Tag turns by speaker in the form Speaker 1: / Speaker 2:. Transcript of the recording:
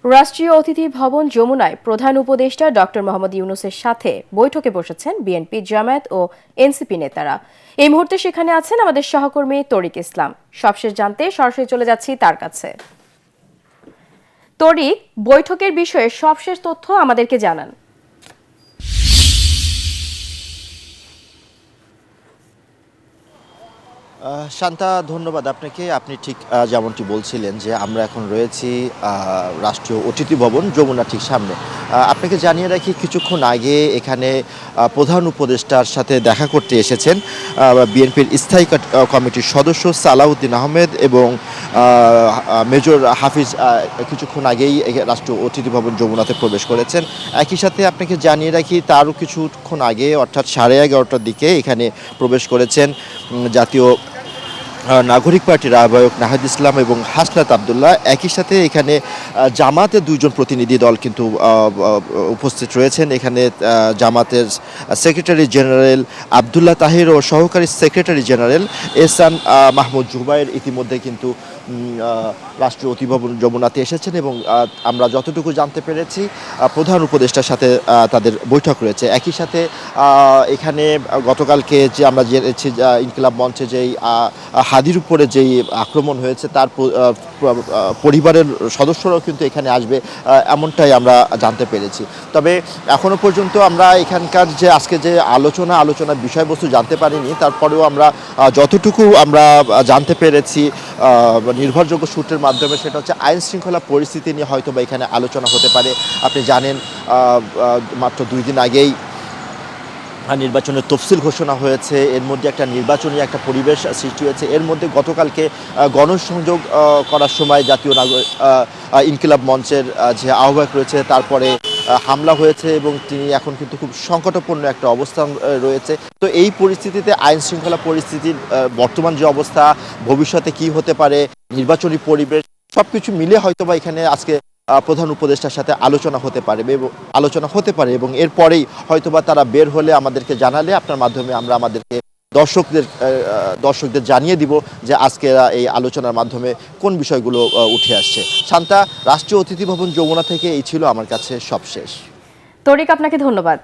Speaker 1: রাষ্ট্রীয় অতিথি ভবন যমুনায় প্রধান উপদেষ্টা ডক্টর মোহাম্মদ ইউনূসের সাথে বৈঠকে বসেছেন বিএনপি, জামায়াত ও এনসিপি নেতারা। এই মুহূর্তে সেখানে আছেন আমাদের সহকর্মী তরিক ইসলাম। সবশেষ জানতে সরাসরি চলে যাচ্ছি তার কাছে। তরিক, বৈঠকের বিষয়ে সবশেষ তথ্য আমাদেরকে জানান।
Speaker 2: শান্তা, ধন্যবাদ আপনাকে। আপনি ঠিক যেমনটি বলছিলেন যে আমরা এখন রয়েছি রাষ্ট্রীয় অতিথি ভবন যমুনা ঠিক সামনে। আপনাকে জানিয়ে রাখি, কিছুক্ষণ আগে এখানে প্রধান উপদেষ্টার সাথে দেখা করতে এসেছেন বিএনপির স্থায়ী কমিটির সদস্য সালাউদ্দিন আহমেদ এবং মেজর হাফিজ। কিছুক্ষণ আগেই রাষ্ট্রীয় অতিথি ভবন যমুনাতে প্রবেশ করেছেন। একই সাথে আপনাকে জানিয়ে রাখি, তারও কিছুক্ষণ আগে অর্থাৎ 11:30টার দিকে এখানে প্রবেশ করেছেন জাতীয় নাগরিক পার্টির আহ্বায়ক নাহিদ ইসলাম এবং হাসনাত আবদুল্লাহ। একই সাথে এখানে জামাতের দুইজন প্রতিনিধি দল কিন্তু উপস্থিত রয়েছেন। এখানে জামাতের সেক্রেটারি জেনারেল আবদুল্লাহ তাহির ও সহকারী সেক্রেটারি জেনারেল এহসান মাহমুদ জুবাইর ইতিমধ্যে কিন্তু রাষ্ট্রীয় অতিথি ভবন যমুনাতে এসেছেন এবং আমরা যতটুকু জানতে পেরেছি প্রধান উপদেষ্টার সাথে তাদের বৈঠক রয়েছে। একই সাথে এখানে গতকালকে যে আমরা জেনেছি ইনকিলাব মঞ্চে যেই হাদির উপরে যেই আক্রমণ হয়েছে, তার পরিবারের সদস্যরাও কিন্তু এখানে আসবে, এমনটাই আমরা জানতে পেরেছি। তবে এখনও পর্যন্ত আমরা এখানকার যে আজকে যে আলোচনার বিষয়বস্তু জানতে পারিনি। তারপরেও আমরা যতটুকু আমরা জানতে পেরেছি নির্ভরযোগ্য সূত্রের মাধ্যমে, সেটা হচ্ছে আইন শৃঙ্খলা পরিস্থিতি নিয়ে হয়তো বা এখানে আলোচনা হতে পারে। আপনি জানেন মাত্র 2 দিন আগেই নির্বাচনের তফসিল ঘোষণা হয়েছে। এর মধ্যে একটা নির্বাচনী একটা পরিবেশ সৃষ্টি হয়েছে। এর মধ্যে গতকালকে গণসংযোগ করার সময় জাতীয় ইনকিলাব মঞ্চের যে আহ্বায়ক রয়েছে তারপরে হামলা হয়েছে এবং তিনি এখন কিন্তু খুব সংকটাপন্ন একটা অবস্থান রয়েছে। তো এই পরিস্থিতিতে আইন শৃঙ্খলা পরিস্থিতির বর্তমান যে অবস্থা, ভবিষ্যতে কি হতে পারে, নির্বাচনী পরিবেশ, সবকিছু মিলে হয়তোবা এখানে আজকে প্রধান উপদেষ্টার সাথে আলোচনা হতে পারে এবং এরপরেই হয়তোবা তারা বের হলে আমাদেরকে জানালে আপনার মাধ্যমে আমরা আমাদেরকে দর্শকদের জানিয়ে দিব যে আজকে এই আলোচনার মাধ্যমে কোন বিষয়গুলো উঠে আসছে। শান্তা, রাষ্ট্রীয় অতিথি ভবন যমুনা থেকে এই ছিল আমার কাছে সবশেষ।
Speaker 1: তরিক, আপনাকে ধন্যবাদ।